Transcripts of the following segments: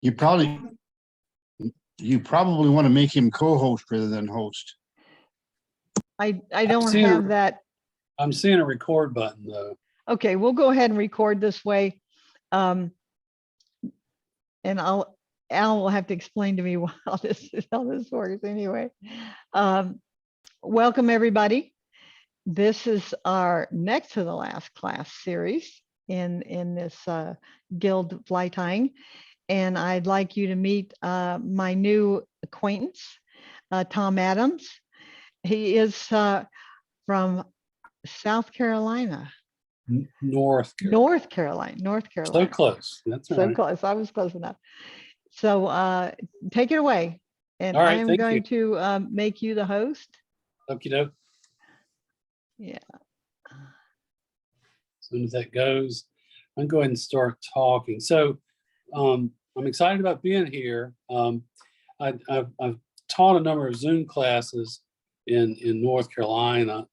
You probably want to make him co-host rather than host. I don't have that. I'm seeing a record button though. Okay, we'll go ahead and record this way. And Al will have to explain to me how this works anyway. Welcome everybody. This is our next to the last class series in this guild fly tying. And I'd like you to meet my new acquaintance, Tom Adams. He is from South Carolina. North Carolina. So close. That's so right. close. I was close enough. So take it away. And All right, I'm going to make you the host. Okie doke. Yeah. As soon as that goes, I'm going to go ahead and start talking. So I'm excited about being here. I've taught a number of Zoom classes in North Carolina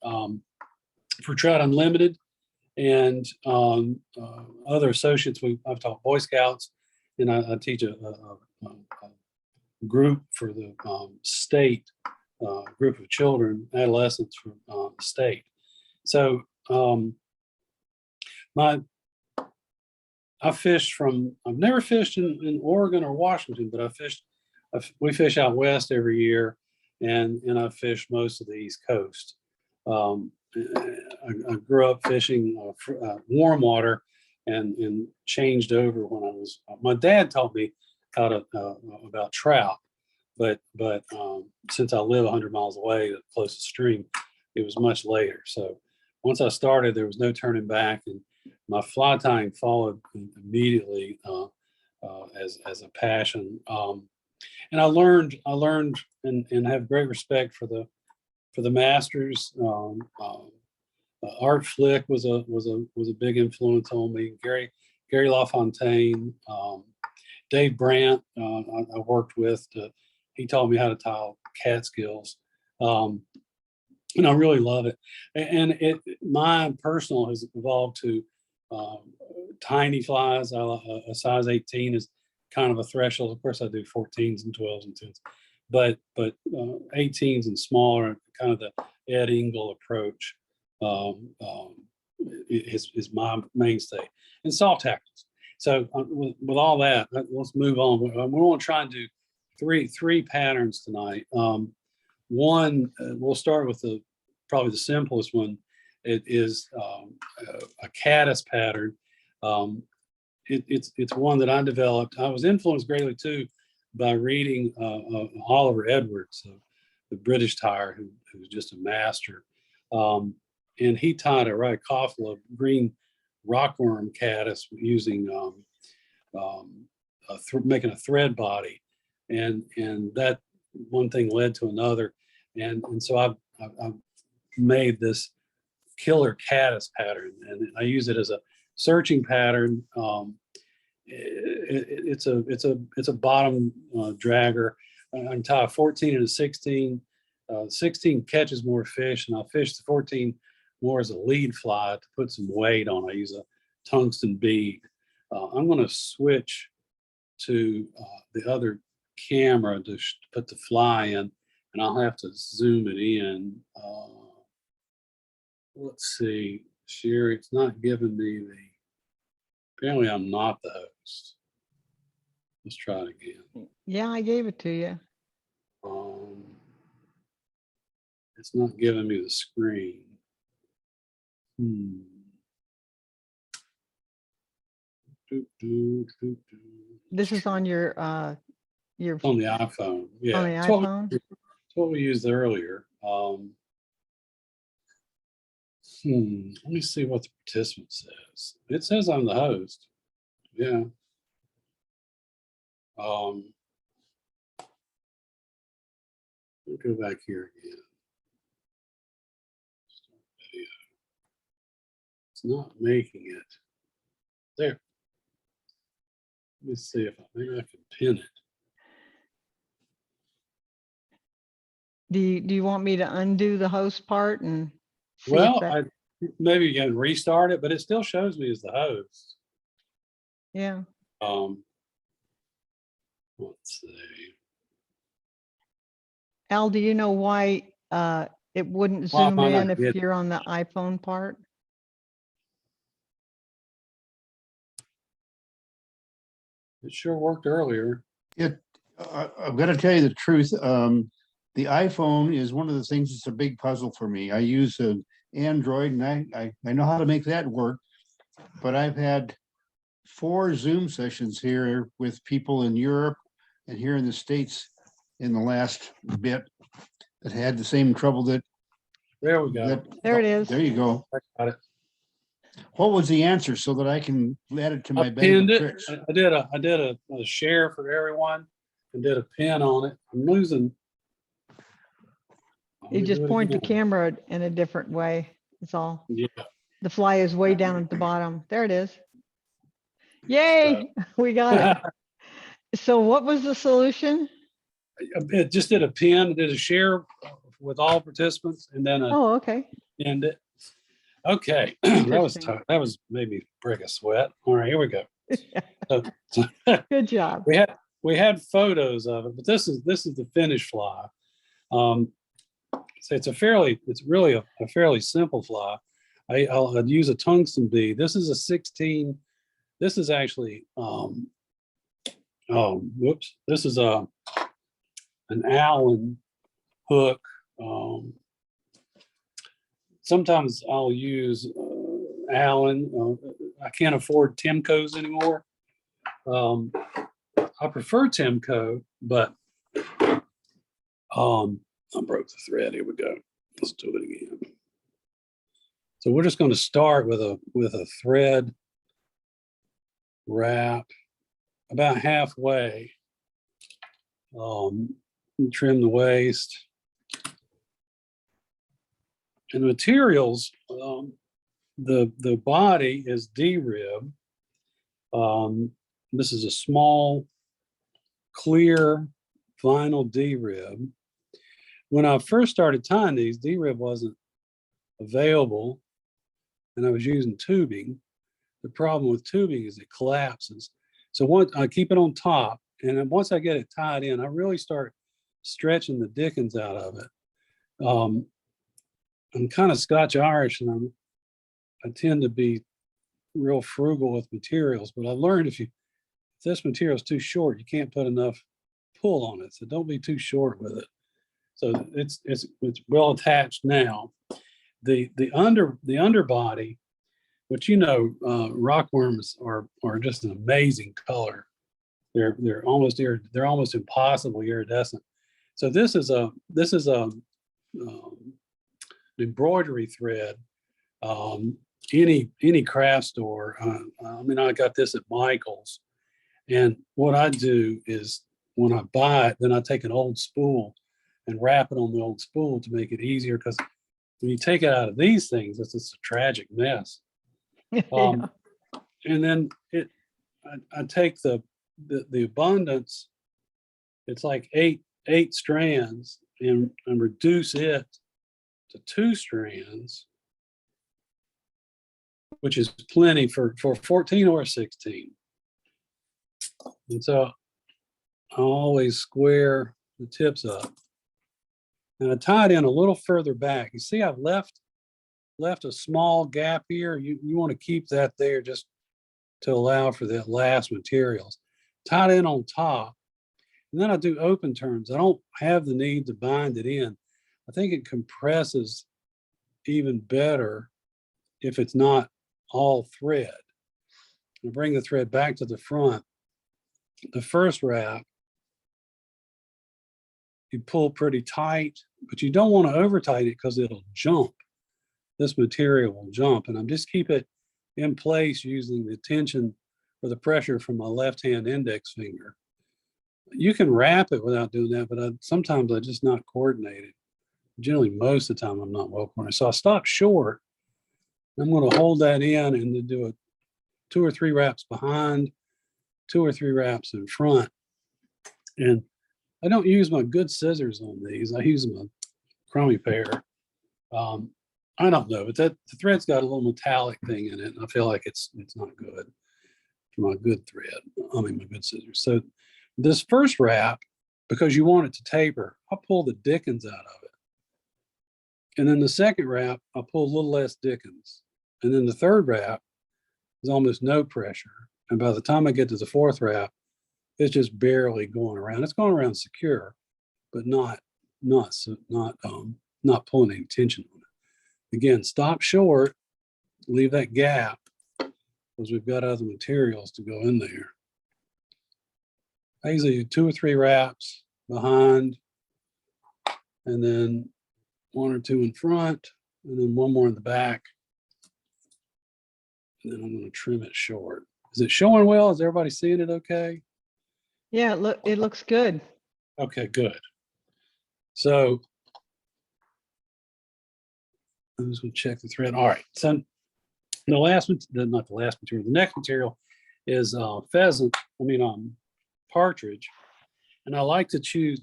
for Trout Unlimited and other associates. I've taught Boy Scouts, and I teach a group for the state, group of children, adolescents from the state. So I've never fished in Oregon or Washington, but we fish out west every year, and I fish most of the East Coast. I grew up fishing warm water and changed over when my dad taught me how to about trout, but since I live 100 miles away, the closest stream, it was much later. So once I started, there was no turning back, and my fly tying followed immediately as a passion. And I learned and have great respect for the masters. Art Flick was a big influence on me. Gary LaFontaine, Dave Brandt, I worked with. He taught me how to tie Catskills. And I really love it. And my personal has evolved to tiny flies. A size 18 is kind of a threshold. Of course, I do 14s and 12s and 10s, but 18s and smaller, kind of the Ed Engel approach is my mainstay. And salt tackles. So with all that, let's move on. We're going to try and do three patterns tonight. One, we'll start with probably the simplest one. It is a Caddis pattern. It's one that I developed. I was influenced greatly too by reading Oliver Edwards, the British tyer who's just a master. And he tied a Rhycophila green rockworm caddis using making a thread body, and that one thing led to another, and so I've made this killer Caddis pattern, and I use it as a searching pattern. It's a bottom dragger. I can tie a 14 and a 16. 16 catches more fish, and I'll fish the 14 more as a lead fly to put some weight on. I use a tungsten bead. I'm going to switch to the other camera to put the fly in, and I'll have to zoom it in. Let's see, Sherry, it's not giving me apparently I'm not the host. Let's try it again. Yeah, I gave it to you. It's not giving me the screen. This is on your on the iPhone. Yeah, on the iPhone. It's what we used earlier. Let me see what the participant says. It says I'm the host. Yeah. We'll go back here again. Start video. It's not making it. There. Let me see if maybe I can pin it. Do you want me to undo the host part and see Well, if maybe you can restart it, but it still shows me as the host. yeah. Let's see. Al, do you know why it wouldn't Why zoom am I not in if getting- you're on the iPhone part? It sure worked earlier. I'm gonna tell you the truth. The iPhone is one of the things that's a big puzzle for me. I use an Android and I know how to make that work. But I've had 4 Zoom sessions here with people in Europe and here in the States in the last bit that had the same trouble that. There we go. There it is. There you go. I got it. What was the answer so that I can add it to my I bag pinned of it. tricks? I did a share for everyone and did a pin on it. I'm losing. Let You me just do it point the again. camera in a different way. That's all. Yeah. The fly is way down at the bottom. There it is. Yay, we got it. So what was the solution? It just did a pin, did a share with all participants, and then a Oh, okay. end it. Okay, that was Interesting. tough. That was maybe break a sweat. All right, here we go. So Good job. we had photos of it, but this is the finished fly. So it's really a fairly simple fly. I'd use a tungsten bead. This is a 16. This is actually whoops. This is an Allen hook. Sometimes I'll use Allen. I can't afford Timco's anymore. I prefer Timco, but I broke the thread. Here we go. Let's do it again. So we're just going to start with a thread wrap about halfway. Trim the waist. And the materials, the body is D-rib. This is a small, clear vinyl D-rib. When I first started tying these, D-rib wasn't available, and I was using tubing. The problem with tubing is it collapses. So once I keep it on top, and then once I get it tied in, I really start stretching the dickens out of it. I'm kind of Scotch Irish, and I tend to be real frugal with materials. But I learned if this material is too short, you can't put enough pull on it. So don't be too short with it. So it's well attached now. The underbody, which rockworms are just an amazing color. They're almost impossible iridescent. So this is a embroidery thread. Any craft store. I got this at Michael's, and what I do is when I buy it, then I take an old spool and wrap it on the old spool to make it easier. Because when you take it out of these things, it's just a tragic mess. Yeah. And then I take the abundance. It's like eight strands, and reduce it to 2 strands, which is plenty for 14 or 16. And so I always square the tips up, and I tie it in a little further back. You see, I've left a small gap here. You want to keep that there just to allow for that last materials. Tie it in on top, and then I do open turns. I don't have the need to bind it in. I think it compresses even better if it's not all thread. I bring the thread back to the front. The first wrap, you pull pretty tight, but you don't want to over tighten it because it'll jump. This material will jump, and I'm just keep it in place using the tension or the pressure from my left-hand index finger. You can wrap it without doing that, but sometimes I'm just not coordinated. Generally, most of the time, I'm not well coordinated. So I stop short. I'm going to hold that in and then do 2 or 3 wraps behind, 2 or 3 wraps in front. And I don't use my good scissors on these. I use my crummy pair. I don't know, but the thread's got a little metallic thing in it, and I feel like it's not good for my good thread. My good scissors. So This first wrap, because you want it to taper, I'll pull the dickens out of it. And then the second wrap, I'll pull a little less dickens. And then the third wrap is almost no pressure. And by the time I get to the fourth wrap, it's just barely going around. It's going around secure, but not pulling any tension on it. Again, stop short, leave that gap, because we've got other materials to go in there. I usually do 2 or 3 wraps behind, and then 1 or 2 in front, and then 1 more in the back. And then I'm going to trim it short. Is it showing well? Is everybody seeing it okay? Yeah, look, it looks good. Okay, good. So I'm just going to check the thread. All right. So the last, not the last material, the next material is partridge. And I like to choose,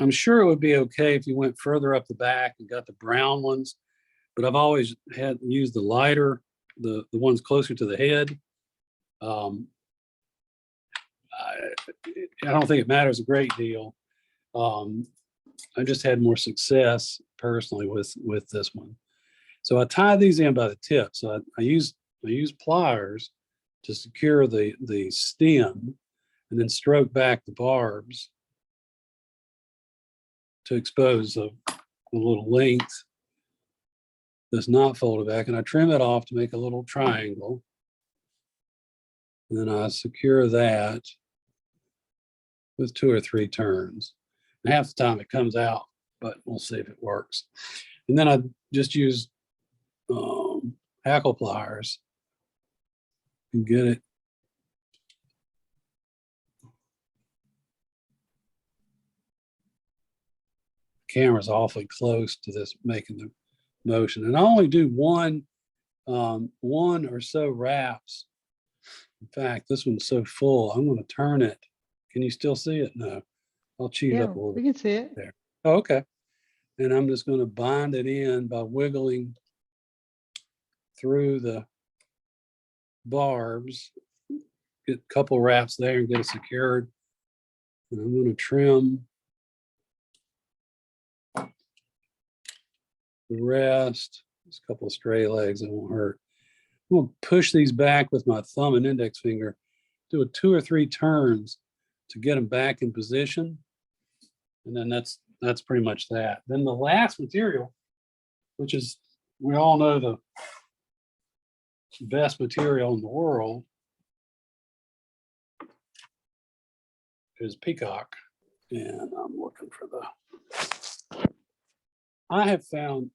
I'm sure it would be okay if you went further up the back and got the brown ones, but I've always used the lighter, the ones closer to the head. I don't think it matters a great deal. I just had more success personally with this one. So I tie these in by the tip. So I use pliers to secure the stem, and then stroke back the barbs to expose the little length that's not folded back. And I trim it off to make a little triangle. And then I secure that with 2 or 3 turns. And half the time it comes out, but we'll see if it works. And then I just use hackle pliers and get it camera's awfully close to this making the motion. And I only do one or so wraps. In fact, this one's so full, I'm going to turn it. Can you still see it? No, I'll cheat Yeah, up a little we bit can see it. there. Oh, okay. And I'm just going to bind it in by wiggling through the barbs, get a couple wraps there and get it secured. And I'm going to trim the rest. Just a couple of stray legs that won't hurt. I'm going to push these back with my thumb and index finger, do a 2 or 3 turns to get them back in position. And then that's pretty much that. Then the last material, which is, we all know, the best material in the world, is peacock. And I'm looking for I have found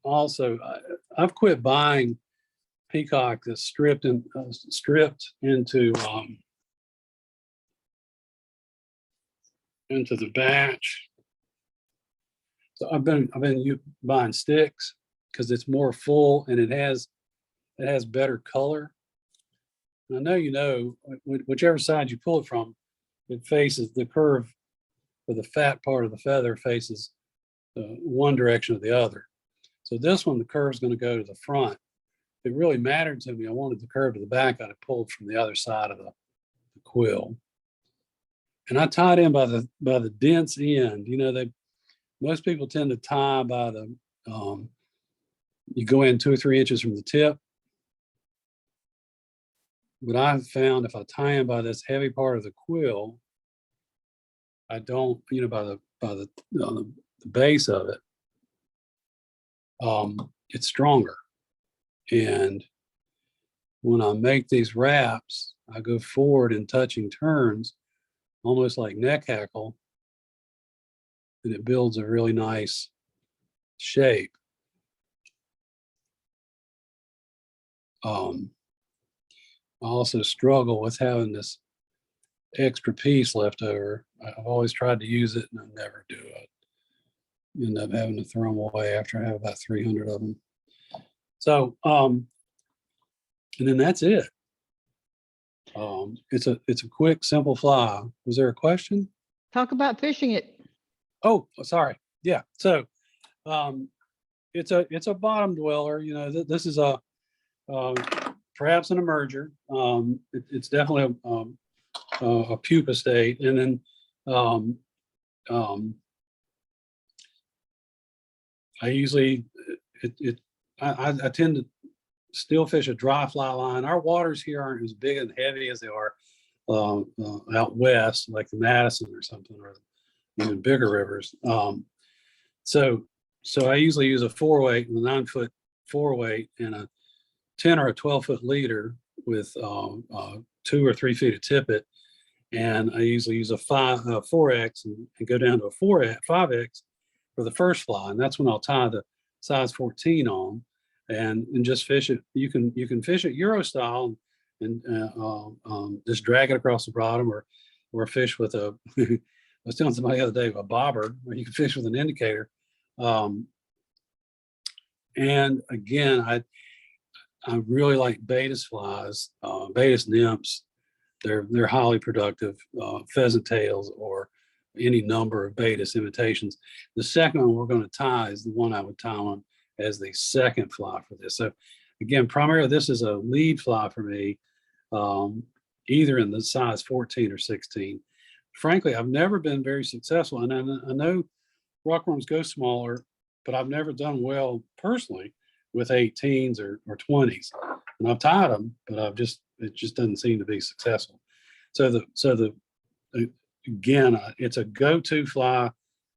also, I've quit buying peacock that's stripped into the batch. So I've been buying sticks because it's more full and it has better color. And I know, whichever side you pull it from, it faces the curve, or the fat part of the feather faces one direction or the other. So this one, the curve is going to go to the front. If it really mattered to me, I wanted the curve to the back, I'd have pulled from the other side of the quill. And I tied in by the dense end. Most people tend to tie by the, you go in 2 or 3 inches from the tip. But I've found if I tie in by this heavy part of the quill, I don't, by the base of it, it's stronger. And when I make these wraps, I go forward in touching turns, almost like neck hackle, and it builds a really nice shape. I also struggle with having this extra piece left over. I've always tried to use it and I never do it. End up having to throw them away after I have about 300 of them. So, and then that's it. It's a quick, simple fly. Was there a question? Talk about fishing it. Oh, sorry. Yeah. So, it's a bottom dweller. This is a perhaps an emerger. It's definitely a pupa state, and then I usually I tend to still fish a dry fly line. Our waters here aren't as big and heavy as they are out west, like the Madison or something, or even bigger rivers. So I usually use a 4-weight, a 9-foot 4-weight, and a 10 or a 12-foot leader with 2 or 3 feet of tippet. And I usually use a 4X and go down to a 5X for the first fly. And that's when I'll tie the size 14 on and just fish it. You can fish it Euro style and just drag it across the bottom, or fish with a, I was telling somebody the other day, a bobber, where you can fish with an indicator. And again, I really like Baetis flies, Baetis nymphs. They're highly productive, pheasant tails or any number of Baetis imitations. The second one we're going to tie is the one I would tie on as the second fly for this. So again, primarily this is a lead fly for me, either in the size 14 or 16. Frankly, I've never been very successful, and I know rockworms go smaller, but I've never done well personally with 18s or 20s. And I've tied them, but it just doesn't seem to be successful. So again, it's a go-to fly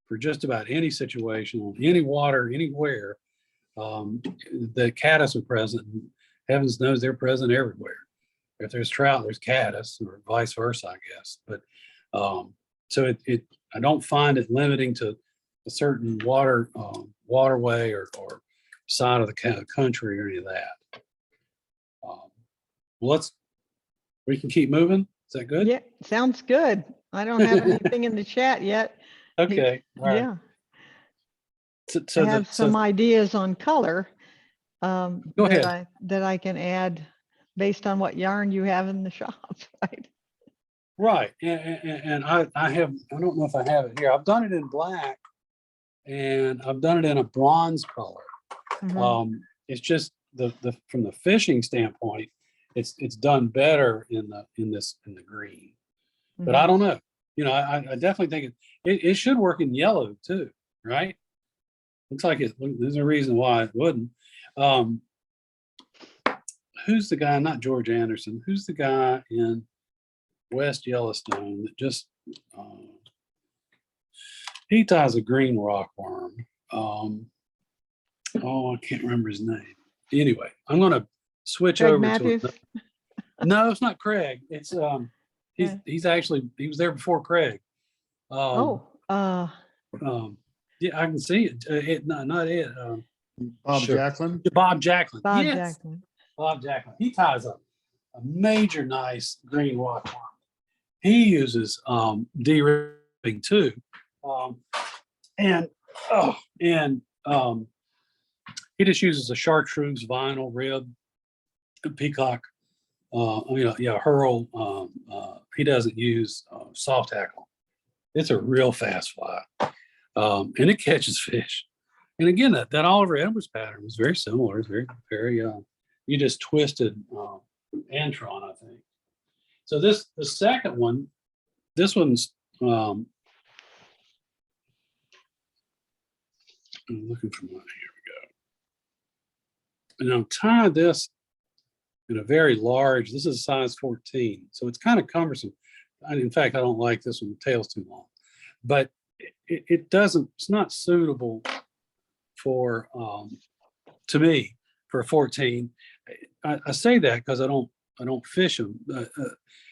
for just about any situation, on any water, anywhere. The caddis are present. And heavens knows they're present everywhere. If there's trout, there's caddis, or vice versa, I guess. But so I don't find it limiting to a certain waterway or side of the country or any of that. We can keep moving. Is that good? Yeah, sounds good. I don't have anything in the chat yet. Okay. All right. Yeah, So I have some ideas on color Go ahead. that I can add based on what yarn you have in the shop, right? Right. And I don't know if I have it here. I've done it in black and I've done it in a bronze color. Mhm. It's just from the fishing standpoint, it's done better in the green. But I don't know. You know, I definitely think it should work in yellow too, right? Looks like there's a reason why it wouldn't. Who's the guy? Not George Anderson. Who's the guy in West Yellowstone that just he ties a green rockworm? I can't remember his name. Anyway, I'm going to switch Craig over Matthews? to no, it's not Craig. It's Yeah. he was there before Craig. Yeah, I can see it. Not it. Bob Sure. Jacklin. Bob Jacklin. Bob Yes. Jackson. Bob Jacklin. He ties up a major nice green rockworm. He uses de-ribbing too, and he just uses a chartreuse vinyl rib, a peacock. Hurl. He doesn't use soft tackle. It's a real fast fly, and it catches fish. And again, that Oliver Edwards pattern was very similar. It's very, very. You just twisted antron, I think. So the second one, this one's. I'm looking for mine. Here we go. And I'm tying this in a very large. This is a size 14, so it's kind of cumbersome. In fact, I don't like this one. The tail's too long, but it doesn't. It's not suitable for to me for a 14. I say that because I don't fish them.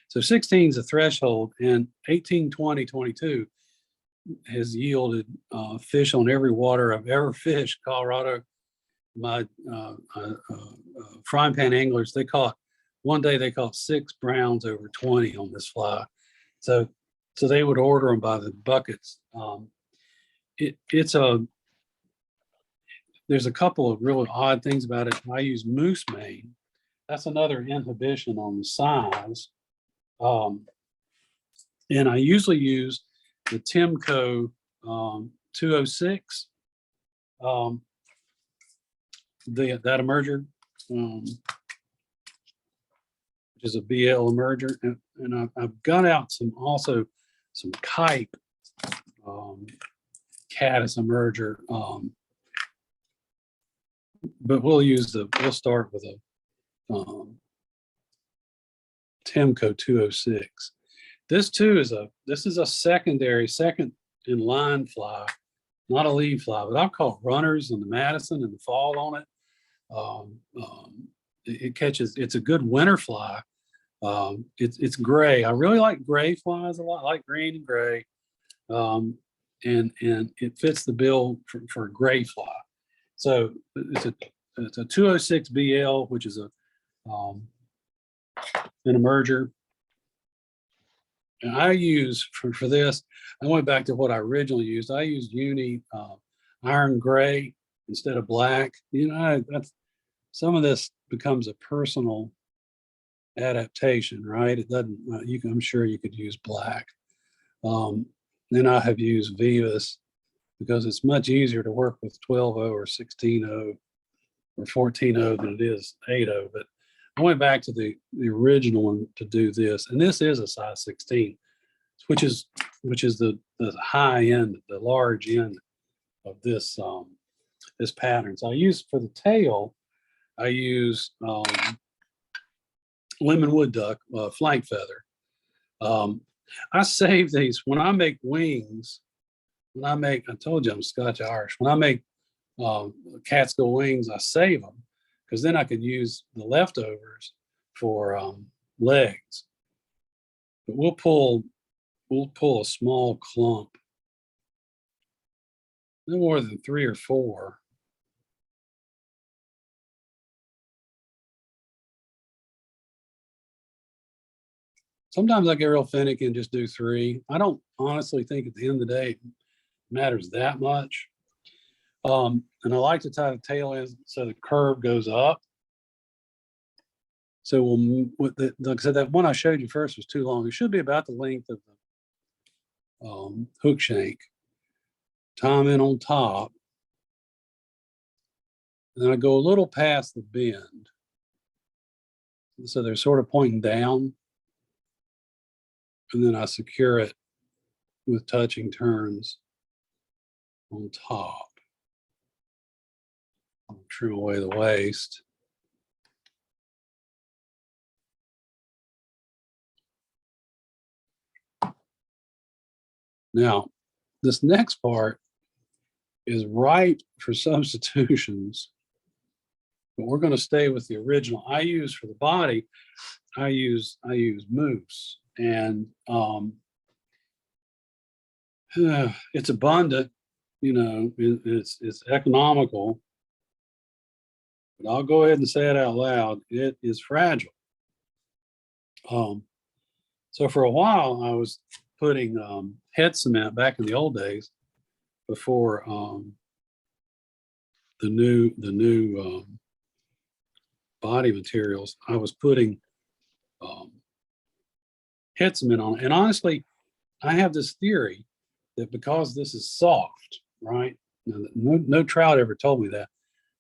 So 16 is a threshold, and 18, 20, 22 has yielded fish on every water I've ever fished. Colorado, my frying pan anglers, one day they caught 6 browns over 20 on this fly. So they would order them by the buckets. There's a couple of really odd things about it. I use moose mane. That's another inhibition on the size. And I usually use the Timco 206. That emerger. which is a BL emerger, and I've got out some Kype Caddis emerger, but we'll start with a Temco 206. This too is a second in line fly, not a lead fly, but I'll call runners in the Madison and the fall on it. It catches. It's a good winter fly. It's gray. I really like gray flies a lot. I like green and gray, and it fits the bill for a gray fly. So it's a 206 BL, which is an emerger. And I use for this, I went back to what I originally used. I used uni iron gray instead of black. You know, that's some of this becomes a personal adaptation, right? It doesn't. I'm sure you could use black. Then I have used Vivas because it's much easier to work with 12.0 or 16.0 or 14.0 than it is 8.0. But I went back to the original one to do this, and this is a size 16, which is the high end, the large end of this this pattern. So I use for the tail, I use lemon wood duck flank feather. I save these when I make wings. I told you I'm Scotch Irish. When I make Catskill wings, I save them because then I could use the leftovers for legs. But we'll pull a small clump, no more than 3 or 4. Sometimes I get real finicky and just do 3. I don't honestly think at the end of the day it matters that much. And I like to tie the tail in so the curve goes up. So like I said, that one I showed you first was too long. It should be about the length of the hook shank. Tie them in on top. And then I go a little past the bend. So they're sort of pointing down. And then I secure it with touching turns on top. I'll trim away the waist. Now, this next part is ripe for substitutions, but we're going to stay with the original. I use for the body, I use moose, and it's abundant, you know, it's economical, but I'll go ahead and say it out loud. It is fragile. So for a while I was putting head cement back in the old days before the new body materials. I was putting head cement on it. And honestly, I have this theory that because this is soft, right? No trout ever told me that.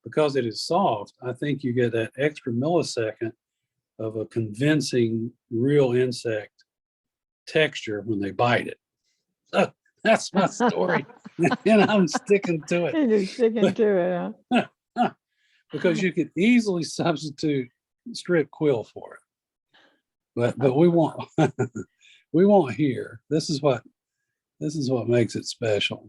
Because it is soft, I think you get that extra millisecond of a convincing real insect texture when they bite it. So that's my story. And I'm sticking to it. You're sticking to it, huh? Because you could easily substitute strip quill for it. But we won't we won't here. This is what makes it special.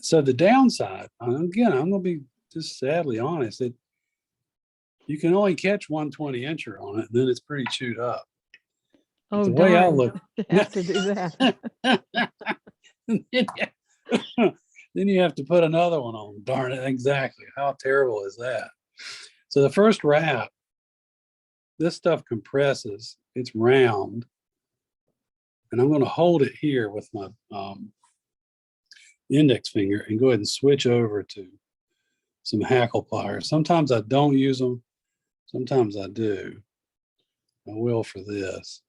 So the downside, again, I'm gonna be just sadly honest, that you can only catch 120 incher on it, and then it's pretty chewed up. Oh, The way I darn. look, You have to do that. then you have to put another one on. Darn it, exactly. How terrible is that? So the first wrap, this stuff compresses. It's round, and I'm going to hold it here with my index finger and go ahead and switch over to some hackle pliers. Sometimes I don't use them. Sometimes I do. I will for this.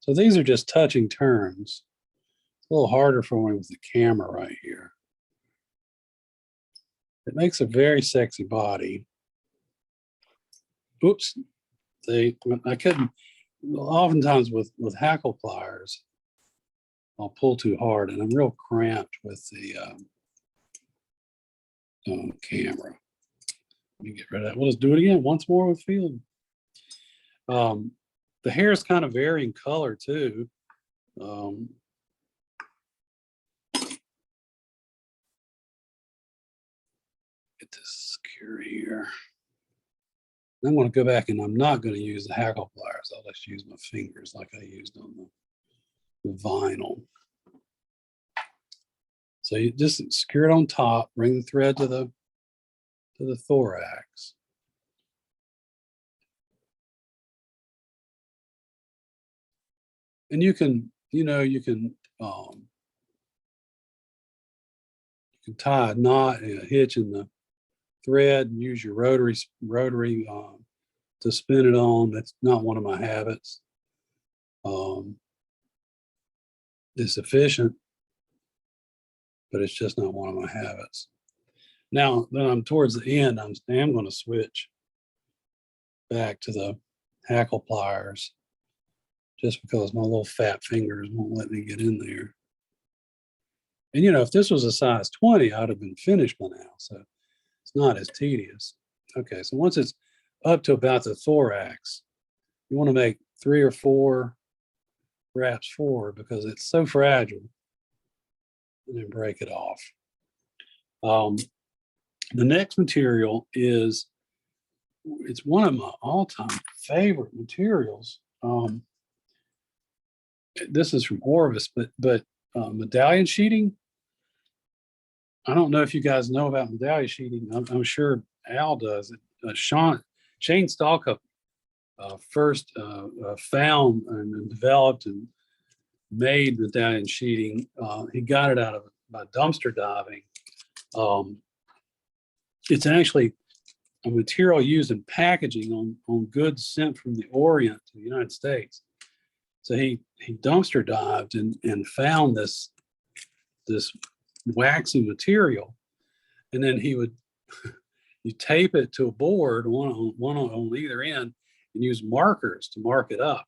So these are just touching turns. It's a little harder for me with the camera right here. It makes a very sexy body. Oops. See, I couldn't. oftentimes with hackle pliers, I'll pull too hard and I'm real cramped with the camera. Let me get rid of that. We'll just do it again once more with feeling. The hair is kind of varying color too. Get this secure here. I'm going to go back and I'm not going to use the hackle pliers. I'll just use my fingers like I used on the vinyl. So you just secure it on top, bring the thread to the thorax. And you can tie a knot and a hitch in the thread and use your rotary to spin it on. That's not one of my habits. It's efficient, but it's just not one of my habits. Now that I'm towards the end, I am going to switch back to the hackle pliers just because my little fat fingers won't let me get in there. And if this was a size 20, I'd have been finished by now. So it's not as tedious. Okay, so once it's up to about the thorax, you want to make 3 or 4, perhaps 4, because it's so fragile, and then break it off. The next material it's one of my all-time favorite materials. This is from Orvis, but medallion sheeting. I don't know if you guys know about medallion sheeting. I'm sure Al does. Shane Stalcup first found and developed and made medallion sheeting. He got it out of by dumpster diving. It's actually a material used in packaging on goods sent from the Orient to the United States. So he dumpster dived and found this waxy material, and then you tape it to a board, one on either end, and use markers to mark it up.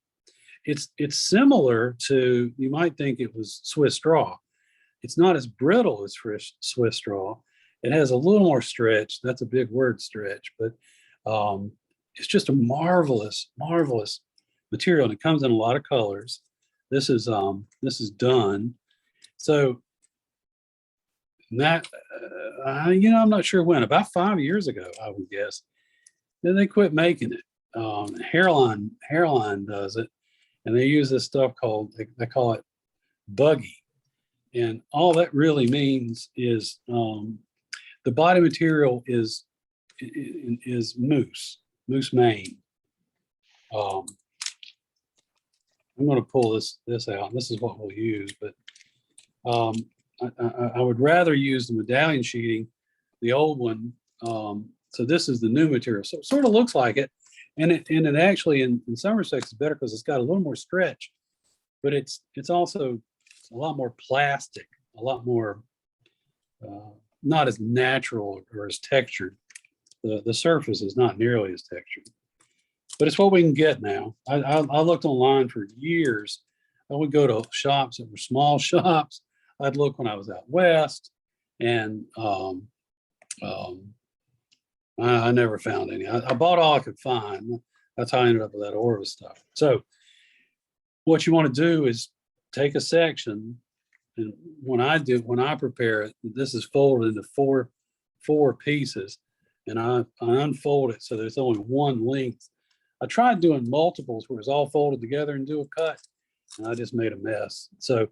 It's similar to, you might think it was Swiss straw. It's not as brittle as Swiss straw. It has a little more stretch. That's a big word, stretch, but it's just a marvelous material, and it comes in a lot of colors. This is done. So that I'm not sure when. About 5 years ago, I would guess. Then they quit making it. Hairline does it, and they use this stuff they call it buggy, and all that really means is the body material is moose mane. I'm going to pull this out. This is what we'll use, but I would rather use the medallion sheeting, the old one. So this is the new material. So it sort of looks like it, and it actually in some respects is better because it's got a little more stretch, but it's also a lot more plastic, a lot more not as natural or as textured. The surface is not nearly as textured, but it's what we can get now. I looked online for years. I would go to shops that were small shops. I'd look when I was out west, and I never found any. I bought all I could find. That's how I ended up with that Orvis stuff. So what you want to do is take a section, and when I prepare it, this is folded into four pieces, and I unfold it so there's only one length. I tried doing multiples where it's all folded together and do a cut, and I just made a mess. So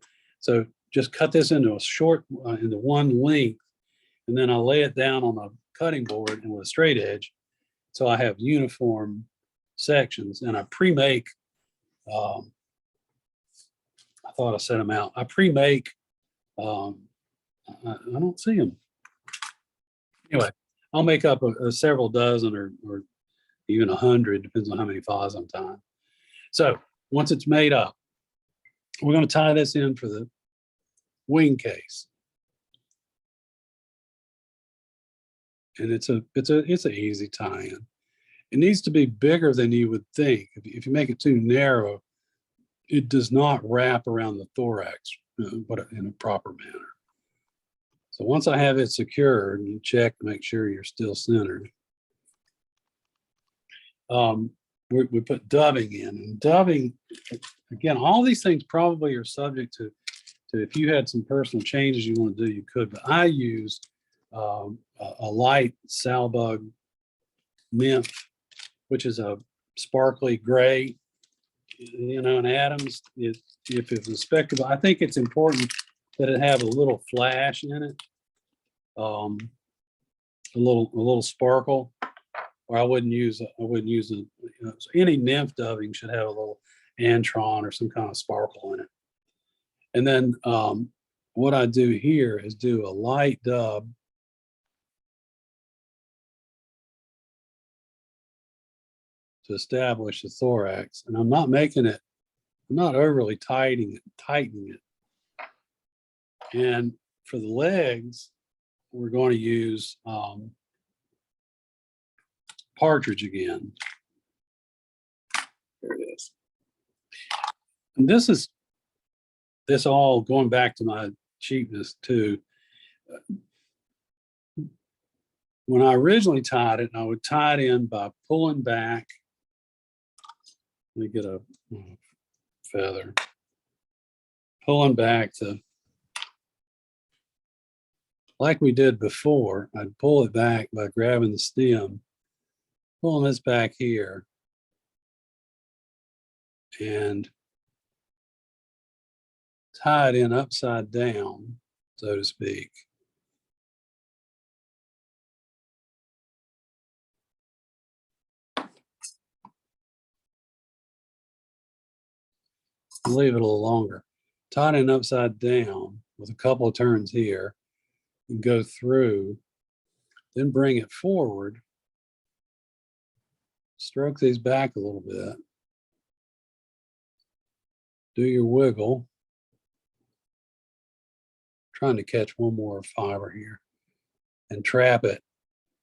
just cut this into into one length, and then I lay it down on a cutting board and with a straight edge, so I have uniform sections. And I pre-make. I thought I set them out. I pre-make. I don't see them. Anyway, I'll make up several dozen or even 100, depends on how many files I'm tying. So once it's made up, we're going to tie this in for the wing case, and it's an easy tie-in. it needs to be bigger than you would think. If you make it too narrow, it does not wrap around the thorax, but in a proper manner. So once I have it secured, you check to make sure you're still centered. We put dubbing in, and dubbing, again, all these things probably are subject to if you had some personal changes you want to do, you could, but I use a light Salbug nymph, which is a sparkly gray, and Adams, if it's inspectable, I think it's important that it have a little flash in it, a little sparkle, or I wouldn't use any nymph dubbing should have a little antron or some kind of sparkle in it. And then what I do here is do a light dub to establish the thorax, and I'm not overly tightening it. And for the legs, we're going to use partridge again. There it is. And this all going back to my cheapness too. When I originally tied it, I would tie it in by pulling back. Let me get a feather. Pulling back to, like we did before, I'd pull it back by grabbing the stem, pulling this back here, and tie it in upside down, so to speak. Leave it a little longer. Tie it in upside down with a couple of turns here and go through, then bring it forward, stroke these back a little bit, do your wiggle, trying to catch one more fiber here, and trap it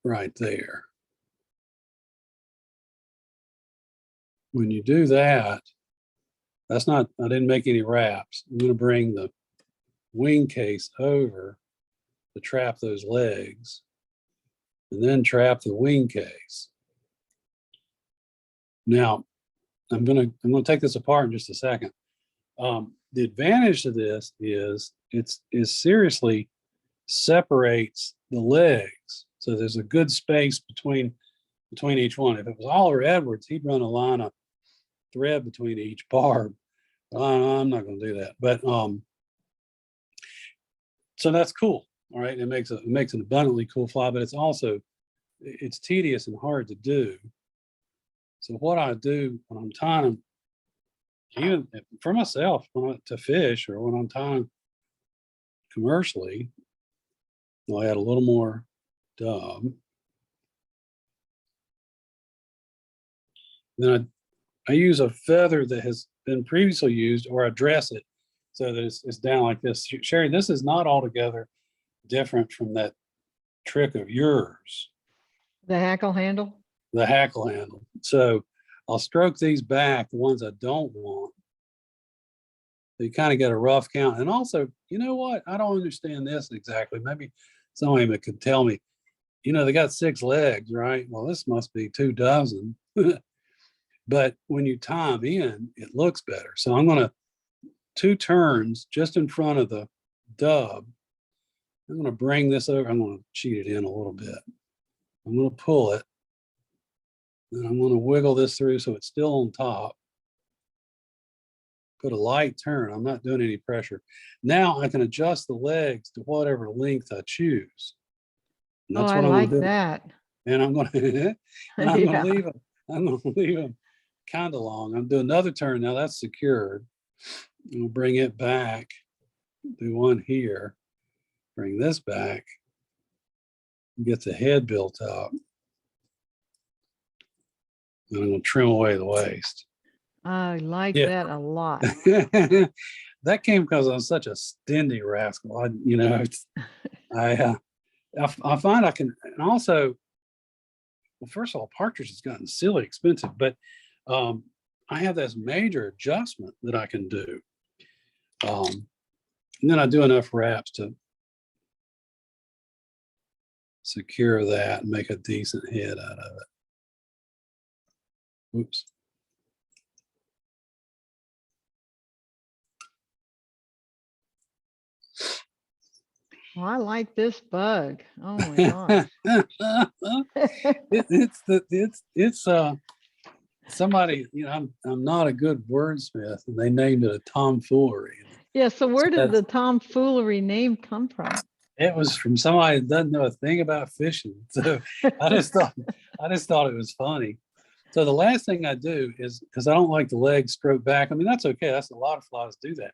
right there. When you do that, I didn't make any wraps. I'm going to bring the wing case over to trap those legs, and then trap the wing case. Now, I'm going to take this apart in just a second. The advantage to this is it seriously separates the legs, so there's a good space between each one. If it was Oliver Edwards, he'd run a line of thread between each barb. I'm not going to do that, but so that's cool. All right, it makes an abundantly cool fly, but it's tedious and hard to do. So what I do when I'm tying them, even for myself, to fish, or when I'm tying commercially, I'll add a little more dub. Then I use a feather that has been previously used, or I dress it so that it's down like this. Sherry, this is not altogether different from that trick of yours. The hackle handle? The hackle handle. So I'll stroke these back, the ones I don't want. So you kind of get a rough count. And also, you know what? I don't understand this exactly. Maybe somebody could tell me, they got 6 legs, right? Well, this must be 2 dozen. But when you tie them in, it looks better. So I'm going to 2 turns just in front of the dub. I'm going to bring this over. I'm going to cheat it in a little bit. I'm going to pull it. Then I'm going to wiggle this through so it's still on top. Put a light turn. I'm not doing any pressure. Now I can adjust the legs to whatever length I choose. And that's what I like that. And I'm going to, I'm going to leave them kind of long. I'm doing another turn. Now that's secured. We'll bring it back. Do one here. Bring this back. Get the head built up. And I'm going to trim away the waist. I like that a lot. That came because I'm such a stingy rascal. I find I can, and also well, first of all, partridge has gotten silly expensive, but I have this major adjustment that I can do. And then I do enough wraps to secure that and make a decent head out of it. Oops. Oh, I like this bug. Oh my gosh. It's somebody, you know, I'm not a good wordsmith, and they named it a tomfoolery. Yeah, so where So did the tomfoolery name come from? it was from somebody that doesn't know a thing about fishing. So I just thought it was funny. So the last thing I do is, because I don't like the legs stroke back. I mean, that's okay. That's a lot of flies do that.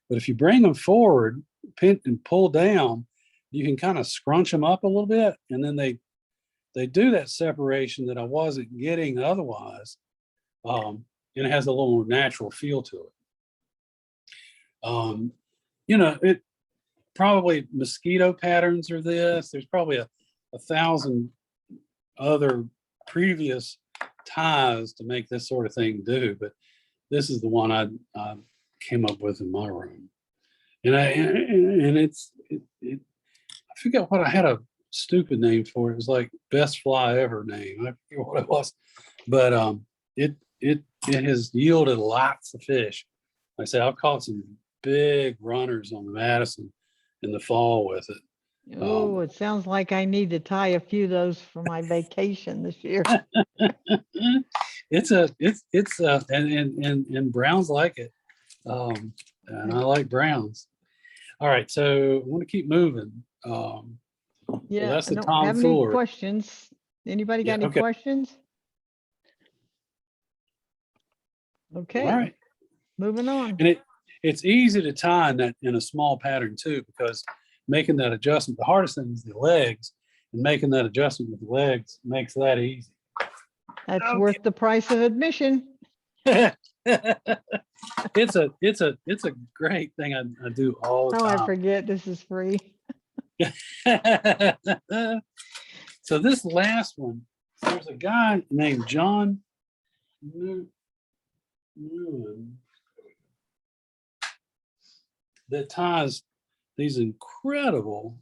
But if you bring them forward, pin and pull down, you can kind of scrunch them up a little bit, and then they do that separation that I wasn't getting otherwise. And it has a little more natural feel to it. You know, it probably mosquito patterns are this. There's probably a 1,000 other previous ties to make this sort of thing do, but this is the one I came up with in my room. And I forget what I had a stupid name for it. It was like best fly ever name. I forget what it was, but it has yielded lots of fish. Like I said, I've caught some big runners on the Madison in the fall with it. Oh, it sounds like I need to tie a few of those for my vacation this year. And browns like it. And I like browns. All right, so I want to keep moving. Yeah, that's I the don't have any tomfoolery. questions. Anybody got Yeah, any okay. questions? All Okay, right. moving on. And it's easy to tie in a small pattern too, because making that adjustment, the hardest thing is the legs, and making that adjustment with the legs makes that easy. That's Okay. worth the price of admission. It's a great thing I do all the Oh, I time. forget this is free. So this last one, there's a guy named John Newman that ties these incredible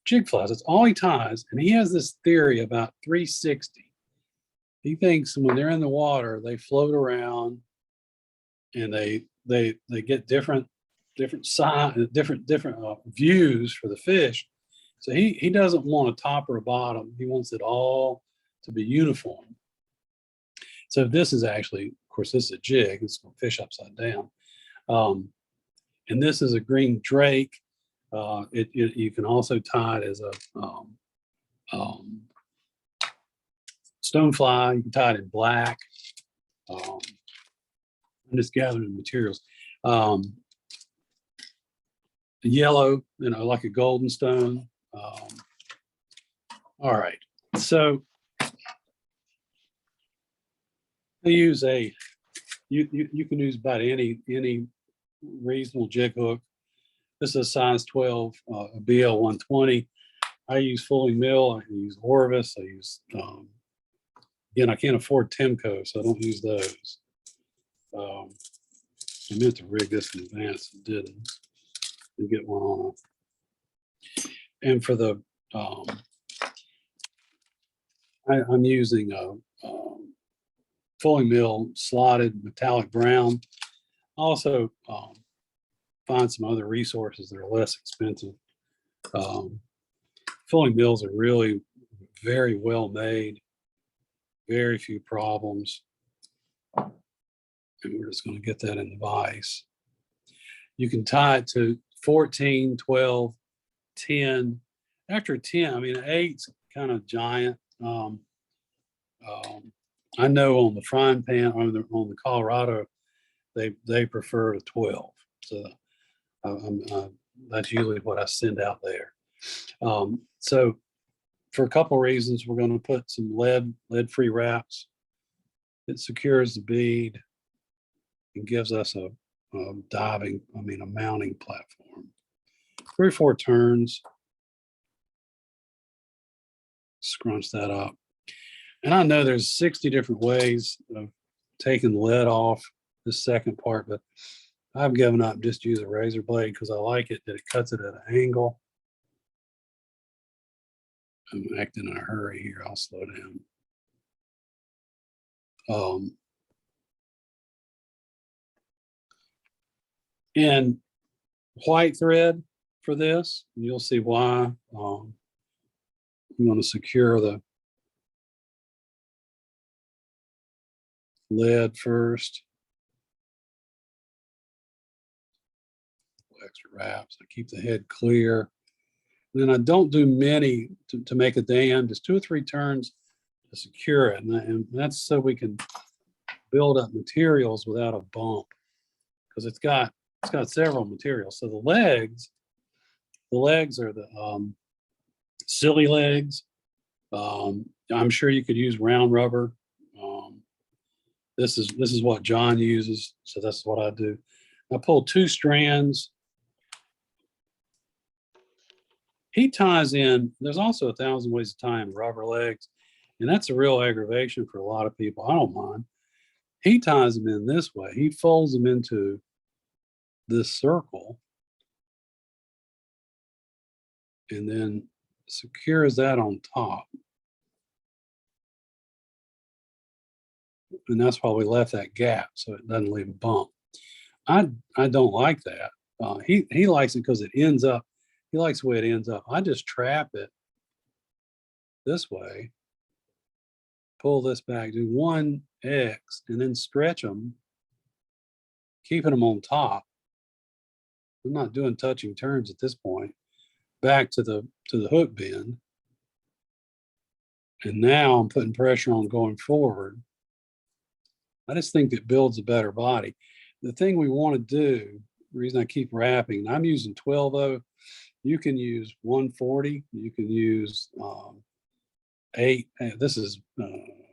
jig flies. That's all he ties, and he has this theory about 360. He thinks when they're in the water, they float around, and they get different size, different views for the fish. So he doesn't want a top or a bottom. He wants it all to be uniform. So this is actually, of course, this is a jig. It's going to fish upside down. And this is a green drake. You can also tie it as a stonefly. You can tie it in black. I'm just gathering materials. Yellow, you know, like a golden stone. All right, so I use you can use about any reasonable jig hook. This is a size 12, a BL 120. I use Fulling Mill. I use Orvis. I use again, I can't afford Timco, so I don't use those. I meant to rig this in advance and didn't, and get one on. And for the I'm using a Fulling Mill slotted metallic brown. Also find some other resources that are less expensive. Fulling mills are really very well made, very few problems. And we're just going to get that in the vise. You can tie it to 14, 12, 10. After 10, I mean, 8's kind of giant. I know on the frying pan, on the Colorado, they prefer a 12. So that's usually what I send out there. So for a couple of reasons, we're going to put some lead-free wraps. It secures the bead and gives us a mounting platform. 3 or 4 turns. scrunch that up. And I know there's 60 different ways of taking the lead off this second part, but I've given up, just use a razor blade because I like it that it cuts it at an angle. I'm acting in a hurry here. I'll slow down. And white thread for this, and you'll see why. You want to secure the lead first. Extra wraps. I keep the head clear. Then I don't do many to make a dam, just 2 or 3 turns to secure it. And that's so we can build up materials without a bump, because it's got several materials. So the legs are the silly legs. I'm sure you could use round rubber. This is what John uses, so that's what I do. I pull 2 strands. He ties in, there's also 1,000 ways to tie in rubber legs, and that's a real aggravation for a lot of people. I don't mind. He ties them in this way. He folds them into this circle and then secures that on top. And that's why we left that gap, so it doesn't leave a bump. I don't like that. He likes it because it ends up, he likes the way it ends up. I just trap it this way, pull this back, do 1 X, and then stretch them, keeping them on top. I'm not doing touching turns at this point. Back to the hook bend. And now I'm putting pressure on going forward. I just think it builds a better body. The thing we want to do, the reason I keep wrapping, I'm using 12-0. You can use 140. You can use 8. This is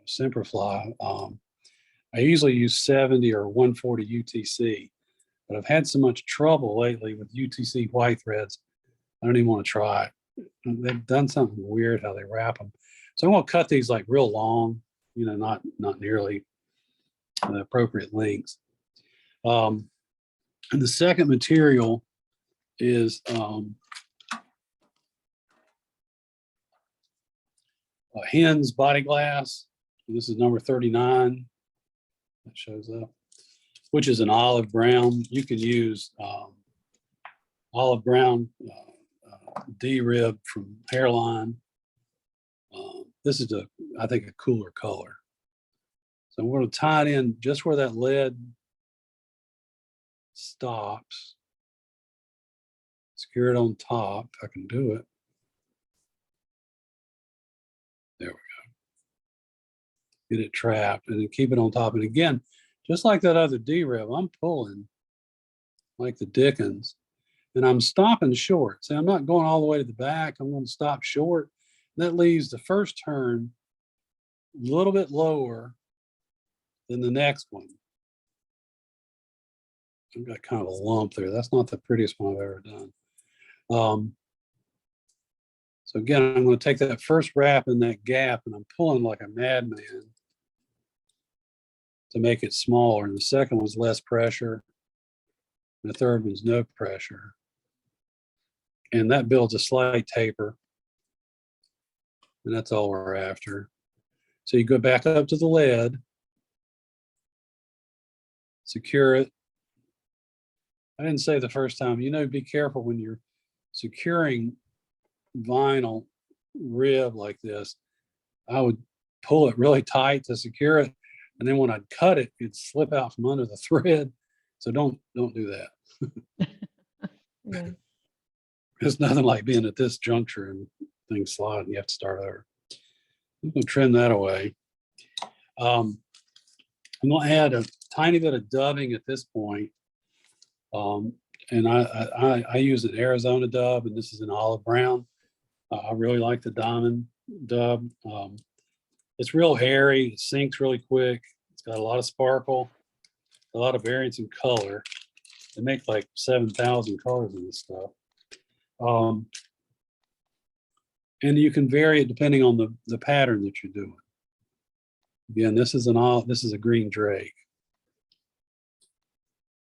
Simplify. I usually use 70 or 140 UTC, but I've had so much trouble lately with UTC white threads. I don't even want to try it. They've done something weird how they wrap them. So I'm going to cut these like real long, not nearly the appropriate lengths. And the second material is Hen's body glass. This is number 39. That shows up, which is an olive brown. You can use olive brown D-rib from Hairline. This is I think a cooler color. So I'm going to tie it in just where that lead stops. Secure it on top, if I can do it. There we go. Get it trapped and then keep it on top. And again, just like that other D-rib, I'm pulling like the Dickens, and I'm stopping short. See, I'm not going all the way to the back. I'm going to stop short. That leaves the first turn a little bit lower than the next one. I've got kind of a lump there. That's not the prettiest one I've ever done. So again, I'm going to take that first wrap in that gap, and I'm pulling like a madman to make it smaller. And the second one's less pressure. And the third one's no pressure. And that builds a slight taper. And that's all we're after. So you go back up to the lead, secure it. I didn't say the first time, be careful when you're securing vinyl rib like this. I would pull it really tight to secure it. And then when I'd cut it, it'd slip out from under the thread. So don't do that. Yeah. It's nothing like being at this juncture and things slide and you have to start over. I'm going to trim that away. I'm going to add a tiny bit of dubbing at this point. And I use an Arizona dub, and this is an olive brown. I really like the diamond dub. It's real hairy. It sinks really quick. It's got a lot of sparkle, a lot of variance in color. They make like 7,000 colors in this stuff. And you can vary it depending on the pattern that you're doing. Again, this is a green drake.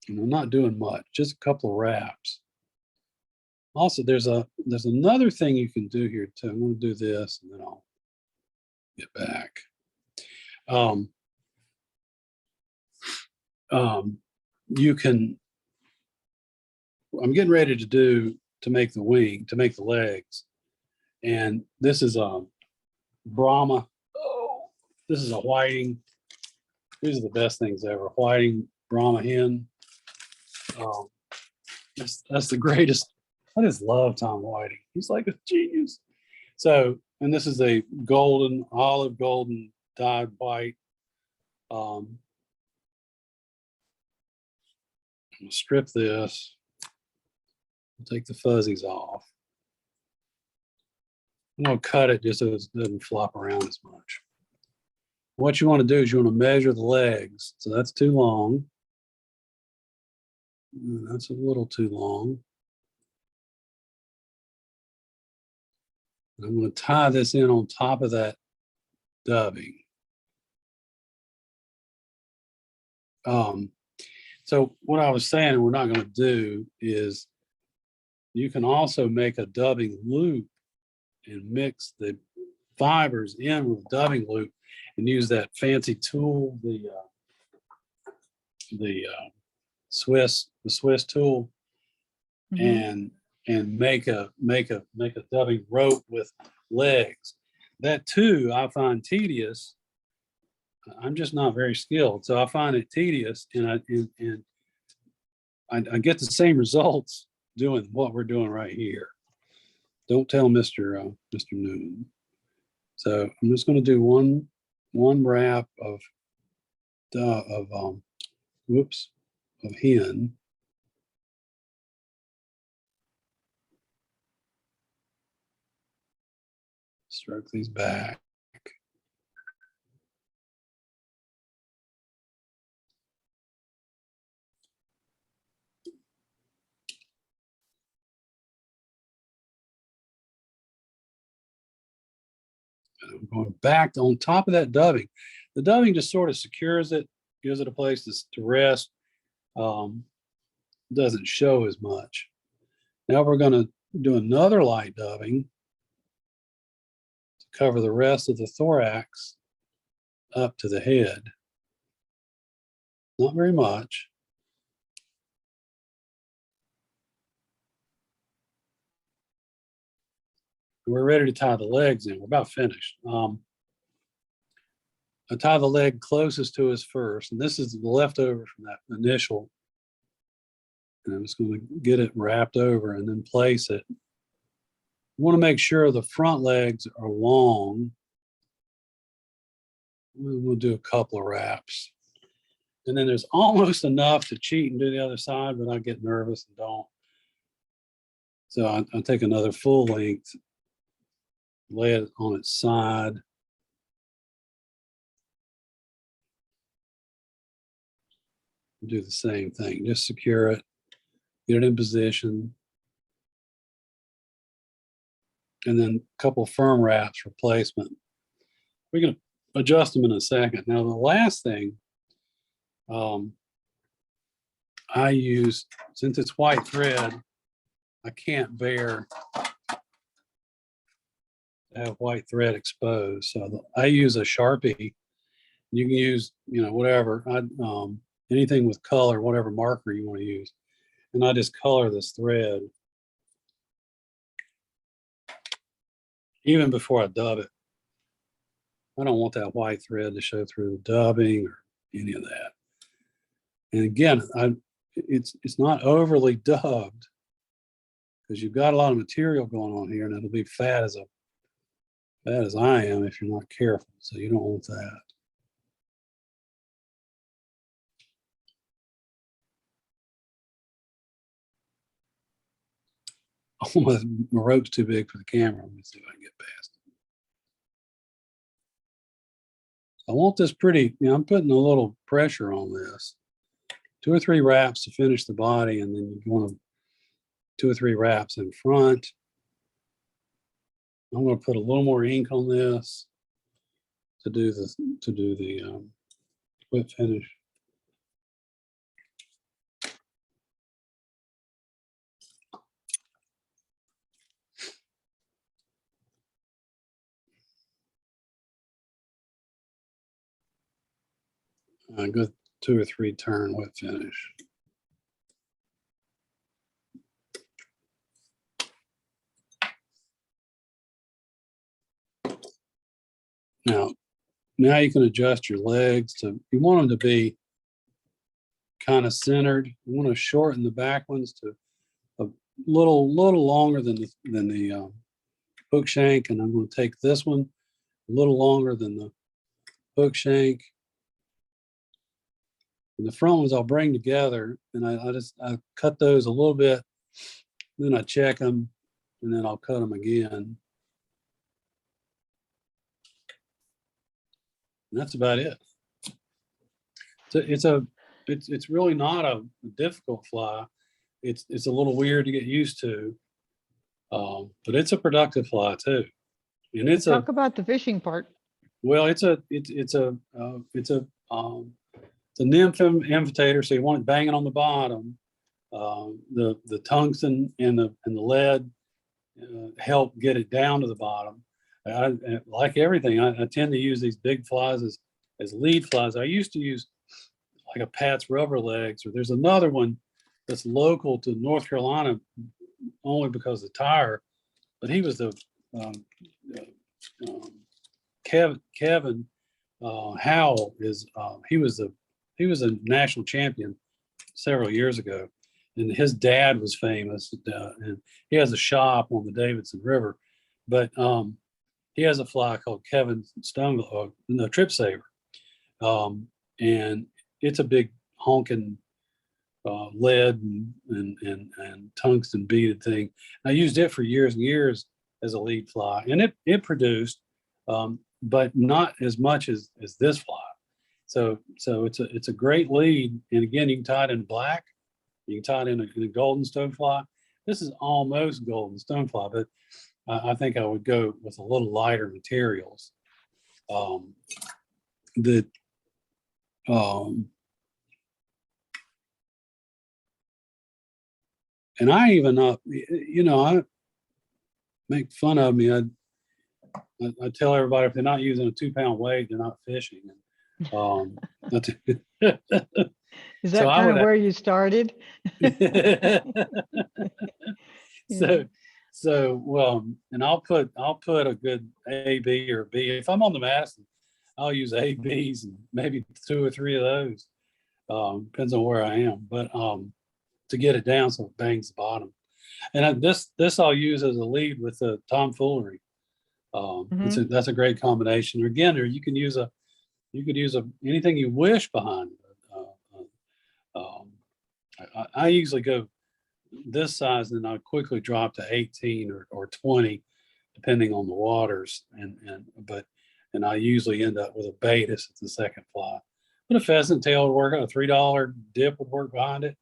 And I'm not doing much, just a couple of wraps. Also, there's another thing you can do here too. I'm going to do this and then I'll get back. You can, I'm getting ready to make the legs. And this is a Brahma. Oh, this is a whiting. These are the best things ever. Whiting Brahma hen. That's the greatest. I just love Tom Whiting. He's like a genius. So, and this is a olive golden dyed white. I'm gonna strip this. Take the fuzzies off. I'm gonna cut it just so it doesn't flop around as much. What you want to do is you want to measure the legs. So that's too long. That's a little too long. I'm going to tie this in on top of that dubbing. So what I was saying we're not going to do is you can also make a dubbing loop and mix the fibers in with the dubbing loop and use that fancy tool, the Swiss tool, and make a dubbing rope with legs. That too I find tedious. I'm just not very skilled, so I find it tedious, and I get the same results doing what we're doing right here. Don't tell Mr. Newton. So I'm just going to do one wrap of hen. Stroke these back. And I'm going back on top of that dubbing. The dubbing just sort of secures it, gives it a place to rest. Doesn't show as much. Now we're going to do another light dubbing to cover the rest of the thorax up to the head. Not very much. We're ready to tie the legs in. We're about finished. I tie the leg closest to us first, and this is the leftover from that initial. And I'm just going to get it wrapped over and then place it. You want to make sure the front legs are long. We'll do a couple of wraps. And then there's almost enough to cheat and do the other side, but I get nervous and don't. So I take another full length, lay it on its side. Do the same thing, just secure it, get it in position. And then a couple firm wraps replacement. We're going to adjust them in a second. Now, the last thing I use, since it's white thread, I can't bear to have white thread exposed. So I use a Sharpie. You can use, whatever, anything with color, whatever marker you want to use. And I just color this thread even before I dub it. I don't want that white thread to show through the dubbing or any of that. And again, it's not overly dubbed because you've got a lot of material going on here, and it'll be fat as I am if you're not careful. So you don't want that. Oh, my rope's too big for the camera. Let me see if I can get past it. I want this pretty, I'm putting a little pressure on this. 2 or 3 wraps to finish the body, and then you want 2 or 3 wraps in front. I'm going to put a little more ink on this to do the whip finish. A good 2 or 3 turn whip finish. Now you can adjust your legs to, you want them to be kind of centered. You want to shorten the back ones to a little longer than the hook shank, and I'm going to take this one a little longer than the hook shank. And the front ones I'll bring together, and I cut those a little bit, then I check them, and then I'll cut them again. And that's about it. So it's really not a difficult fly. It's a little weird to get used to, but it's a productive fly too. And it's Talk about the fishing part. well, it's a nymph invitator, so you want it banging on the bottom. The tungsten and the lead help get it down to the bottom. Like everything, I tend to use these big flies as lead flies. I used to use like a Pat's rubber legs, or there's another one that's local to North Carolina only because of the tire, but he was the Kevin Howell is he was a national champion several years ago, and his dad was famous, and he has a shop on the Davidson River, but he has a fly called Kevin Stone, no, Trip Saver, and it's a big honking lead and tungsten beaded thing. I used it for years and years as a lead fly, and it produced, but not as much as this fly. So it's a great lead, and again, you can tie it in black, you can tie it in a golden stonefly. This is almost golden stonefly, but I think I would go with a little lighter materials. And I even I make fun of me. I tell everybody if they're not using a 2-pound weight, they're not fishing. Is that So kind of where you started? So and I'll put a good A, B, or B. If I'm on the Madison, I'll use A, B's, and maybe 2 or 3 of those. Depends on where I am, but to get it down so it bangs the bottom. And this I'll use as a lead with the Foolery. That's a great combination. Again, or you could use anything you wish behind it. I usually go this size, and I quickly drop to 18 or 20, depending on the waters. And I usually end up with a Baetis at the second fly. But a pheasant tail would work. A $3 dip would work behind it.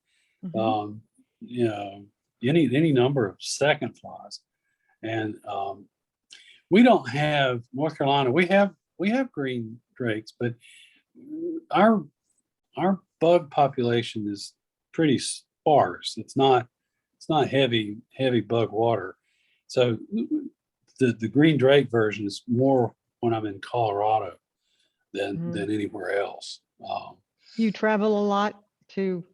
Any number of second flies. And we don't have North Carolina. We have green drakes, but our bug population is pretty sparse. It's not heavy bug water. So the green drake version is more when I'm in Colorado than anywhere else. You travel a lot to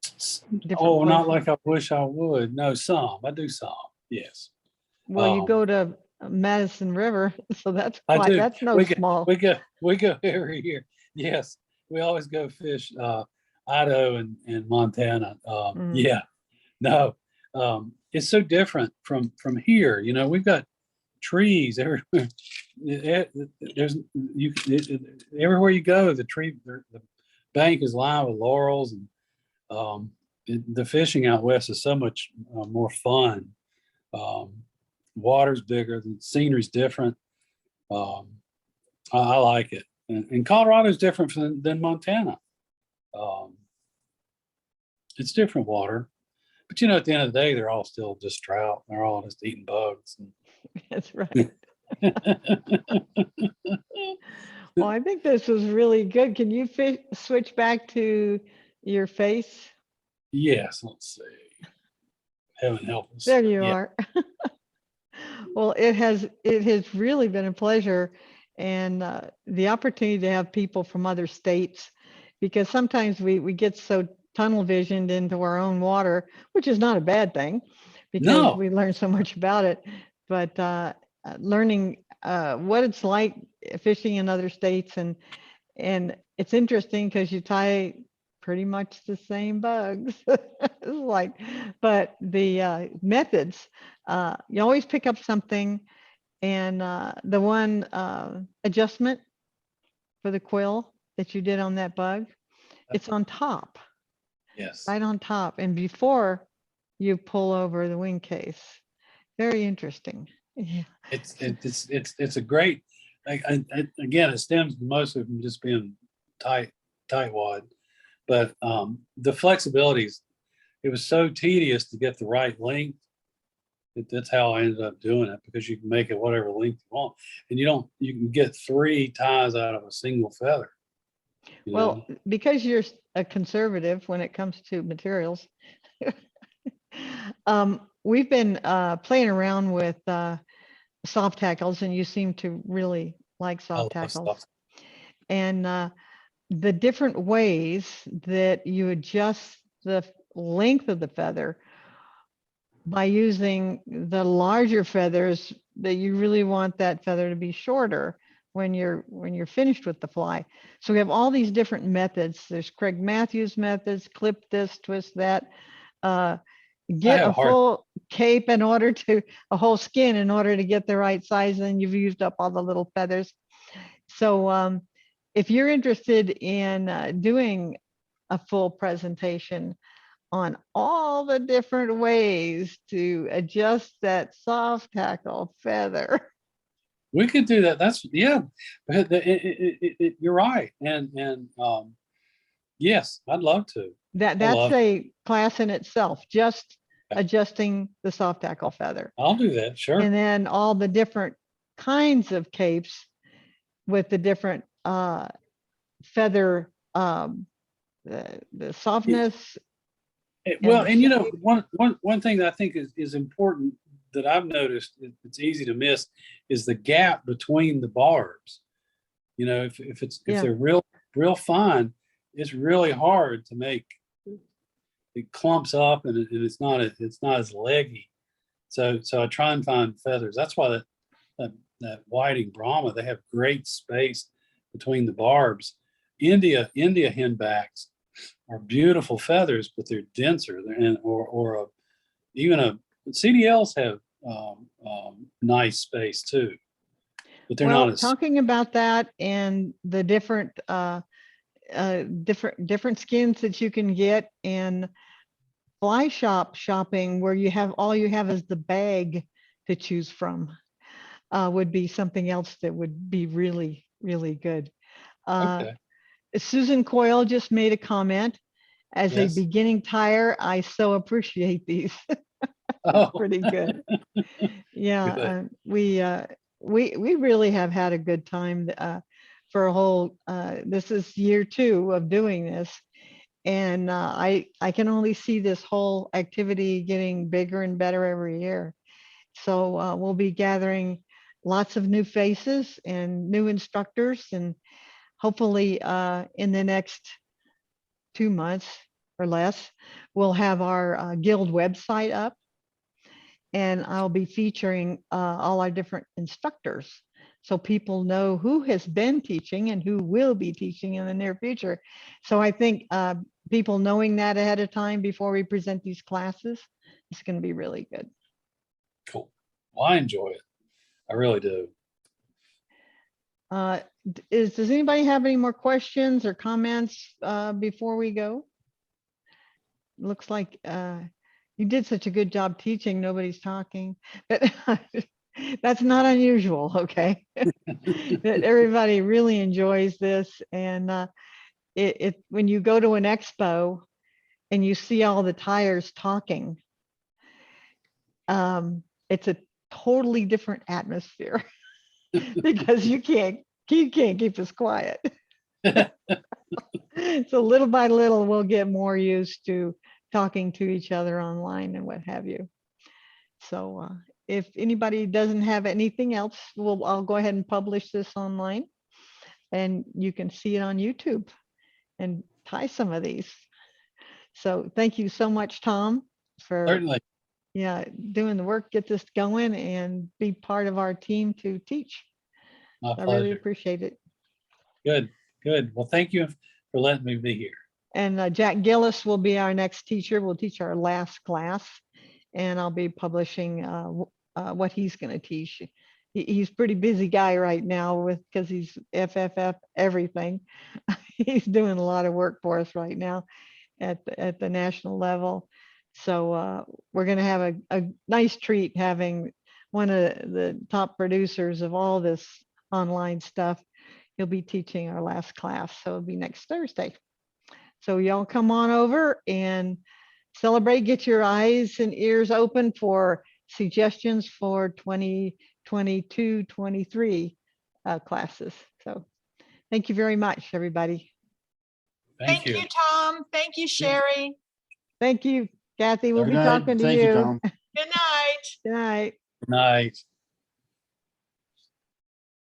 different places? Not like I wish I would. No, I do some. Yes. Well, you go to Madison River, so that's small. We go every year. Yes, we always go fish Idaho and Montana. Yeah, no, it's so different from here. We've got trees everywhere. Everywhere you go, the bank is lined with laurels, and the fishing out west is so much more fun. Water's bigger, the scenery's different. I like it, and Colorado's different than Montana. It's different water, but at the end of the day, they're all still just trout. They're all just eating bugs. That's right. Well, I think this was really good. Can you switch back to your face? Yes, let's see. Heaven help us. There you Yeah. are. Well, it has really been a pleasure, and the opportunity to have people from other states, because sometimes we get so tunnel visioned into our own water, which is not a bad thing, because No, we learn so much about it. But learning what it's like fishing in other states, and it's interesting because you tie pretty much the same bugs. It's like, but the methods, you always pick up something, and the one adjustment for the quill that you did on that bug, it's on top, yes. right on top, and before you pull over the wing case. Very interesting. Yeah. It's a great. Again, it stems mostly from just being tight wad, but the flexibilities. It was so tedious to get the right length. That's how I ended up doing it, because you can make it whatever length you want, and you can get 3 ties out of a single feather. You know? Well, because you're a conservative when it comes to materials, we've been playing around with soft tackles, and you seem to really like I soft love tackles. stuff. And the different ways that you adjust the length of the feather by using the larger feathers, that you really want that feather to be shorter when you're finished with the fly. So we have all these different methods. There's Craig Matthews methods, clip this, twist that, get have a a hard- full cape in order to, a whole skin in order to get the right size, and you've used up all the little feathers. So if you're interested in doing a full presentation on all the different ways to adjust that soft tackle feather, We could do that. That's yeah. But you're right, and yes, I'd love to. that's love- a class in itself, just Yeah. adjusting the soft tackle feather. I'll do that. Sure. And then all the different kinds of capes with the different feather, the softness. Well, the and you know, shape. one thing that I think is important that I've noticed, it's easy to miss, is the gap between the barbs. You know, if Yeah. they're real fine, it's really hard to make. It clumps up, and it's not as leggy. So I try and find feathers. That's why that whiting Brahma, they have great space between the barbs. India henbacks are beautiful feathers, but they're denser. Even CDLs have nice space too, but they're Well, not as. talking about that and the different different skins that you can get, and fly shopping where all you have is the bag to choose from, would be something else that would be really, really good. Okay. Susan Coyle just made a comment. As a Yes. beginning tire, I so appreciate these. Oh, Pretty good. Yeah, good. we really have had a good time for a whole. This is year 2 of doing this, and I can only see this whole activity getting bigger and better every year. So we'll be gathering lots of new faces and new instructors, and hopefully in the next 2 months or less, we'll have our guild website up, and I'll be featuring all our different instructors, so people know who has been teaching and who will be teaching in the near future. So I think people knowing that ahead of time before we present these classes is going to be really good. Cool. Well, I enjoy it. I really do. Does anybody have any more questions or comments before we go? Looks like you did such a good job teaching, nobody's talking, but that's not unusual, okay? That everybody really enjoys this, and when you go to an expo and you see all the tires talking, it's a totally different atmosphere because you can't keep us quiet. So little by little, we'll get more used to talking to each other online and what have you. So if anybody doesn't have anything else, I'll go ahead and publish this online, and you can see it on YouTube and try some of these. So thank you so much, Tom, for Certainly. doing the work, get this going, and be part of our team to teach. My I really pleasure. appreciate it. Good, good. Well, thank you for letting me be here. And Jack Gillis will be our next teacher. We'll teach our last class, and I'll be publishing what he's going to teach. He's a pretty busy guy right now because he's FFF everything. He's doing a lot of work for us right now at the national level. So we're going to have a nice treat having one of the top producers of all this online stuff. He'll be teaching our last class, so it'll be next Thursday. So y'all come on over and celebrate, get your eyes and ears open for suggestions for 2022-23 classes. So thank you very much, everybody. Thank you. Tom. Thank you, Sherry. Thank you, Kathy. We'll Good be night. talking to Thank you, you. Tom. Good night. Good night. Good night.